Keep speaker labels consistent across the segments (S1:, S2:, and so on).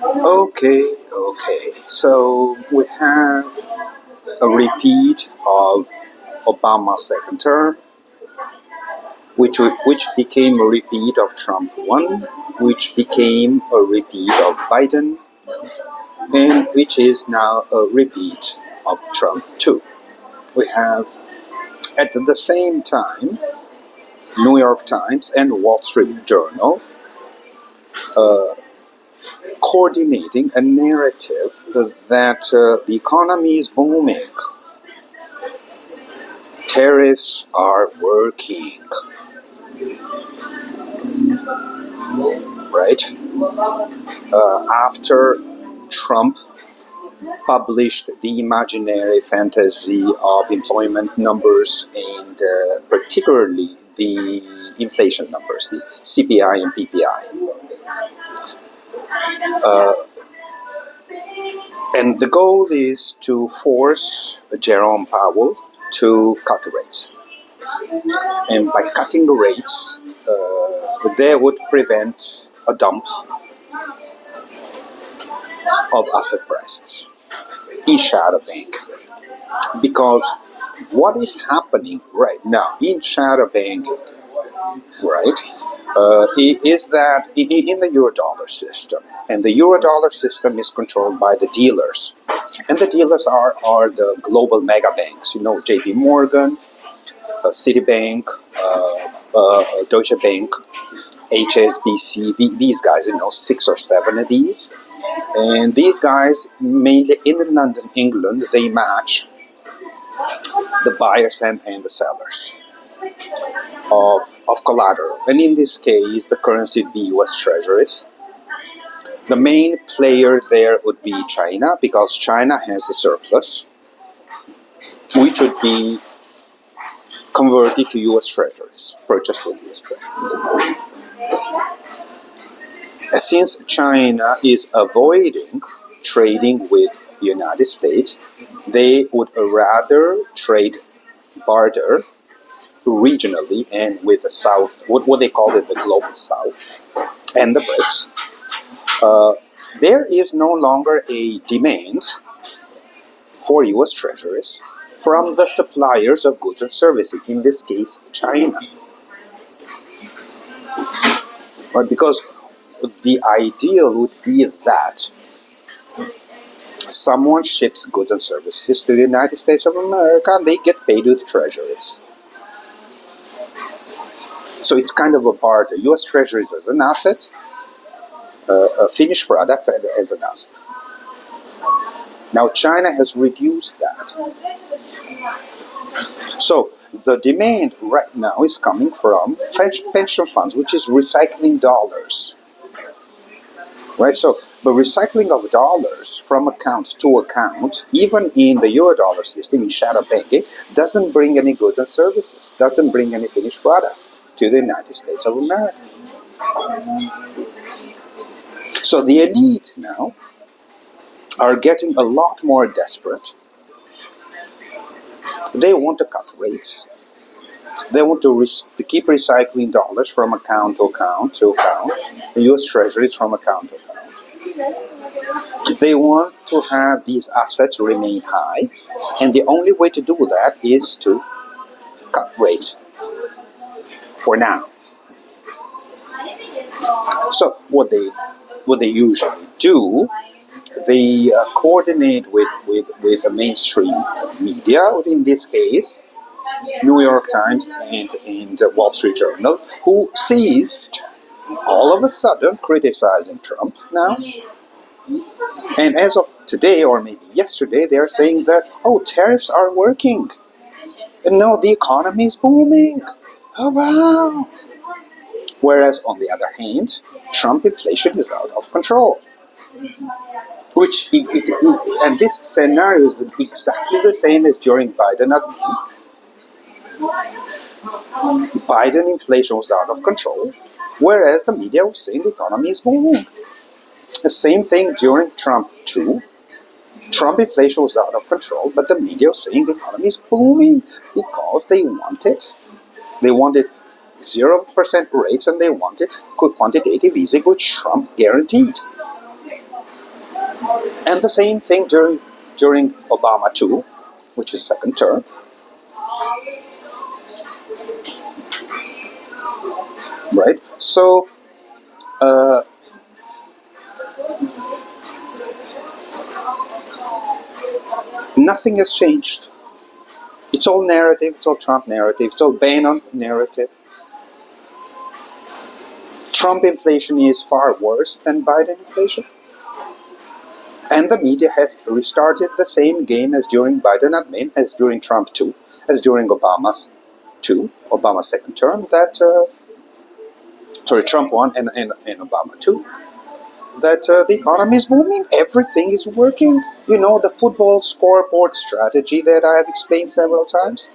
S1: Okay. So we have a repeat of Obama's second term, which became a repeat of Trump 1, which became a repeat of Biden, and which is now a repeat of Trump 2. We have, at the same time, New York Times and Wall Street Journal uh, coordinating a narrative that the economy is booming, tariffs are working, right? After Trump published the imaginary fantasy of employment numbers and particularly the inflation numbers, the CPI and PPI. Uh, and the goal is to force Jerome Powell to cut the rates. And by cutting the rates, they would prevent a dump of asset prices in shadow banking. Because what is happening right now in shadow banking, right, is that in the Eurodollar system, and the Eurodollar system is controlled by the dealers. And the dealers are the global mega banks, JP Morgan, Citibank, Deutsche Bank, HSBC, these guys, 6 or 7 of these. And these guys, mainly in London, England, they match the buyers and the sellers of collateral. And in this case, the currency would be US Treasuries. The main player there would be China, because China has a surplus, which would be converted to US Treasuries, purchased with US Treasuries. Since China is avoiding trading with the United States, they would rather barter regionally and with the South, what they call it, the Global South, and the BRICS. There is no longer a demand for US Treasuries from the suppliers of goods and services, in this case, China. Right? Because the ideal would be that someone ships goods and services to the United States of America and they get paid with treasuries. So it's kind of a barter. US Treasuries as an asset, a finished product as an asset. Now China has reduced that. So the demand right now is coming from pension funds, which is recycling dollars. Right? So the recycling of dollars from account to account, even in the Eurodollar system, in shadow banking, doesn't bring any goods and services, doesn't bring any finished product to the United States of America. So the elites now are getting a lot more desperate. They want to cut rates. They want to keep recycling dollars from account to account to account, the US Treasuries from account to account. They want to have these assets remain high, and the only way to do that is to cut rates for now. So what they usually do, they coordinate with the mainstream media, in this case, New York Times and Wall Street Journal, who ceased all of a sudden criticizing Trump now. And as of today, or maybe yesterday, they are saying that, tariffs are working. And no, the economy is booming. Oh, wow. Whereas, on the other hand, Trump inflation is out of control. And this scenario is exactly the same as during Biden admin. Biden inflation was out of control, whereas the media was saying the economy is booming. The same thing during Trump too. Trump inflation was out of control, but the media was saying the economy is booming because they wanted 0% rates and they wanted quantitative easing, which Trump guaranteed. And the same thing during Obama too, which is second term. Right? So, nothing has changed. It's all narrative, it's all Trump narrative, it's all Bannon narrative. Trump inflation is far worse than Biden inflation. And the media has restarted the same game as during Biden admin, as during Trump too, as during Obama's second term, that, Trump 1 and Obama 2, that the economy is booming, everything is working. You know, the football scoreboard strategy that I have explained several times.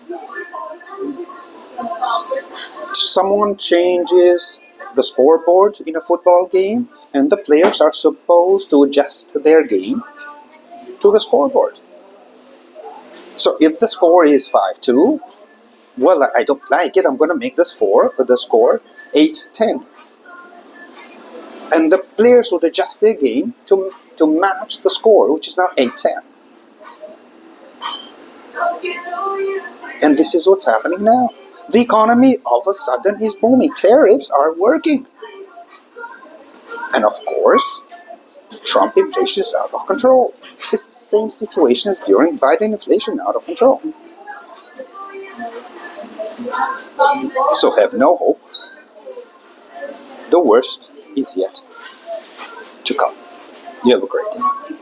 S1: Someone changes the scoreboard in a football game, and the players are supposed to adjust their game to the scoreboard. So if the score is 5-2, well, I don't like it, I'm going to make the score 8-10. And the players would adjust their game to match the score, which is now 8-10. And this is what's happening now. The economy all of a sudden is booming. Tariffs are working. And of course, Trump inflation is out of control. It's the same situation as during Biden inflation, out of control. So have no hope. The worst is yet to come. You have a great day.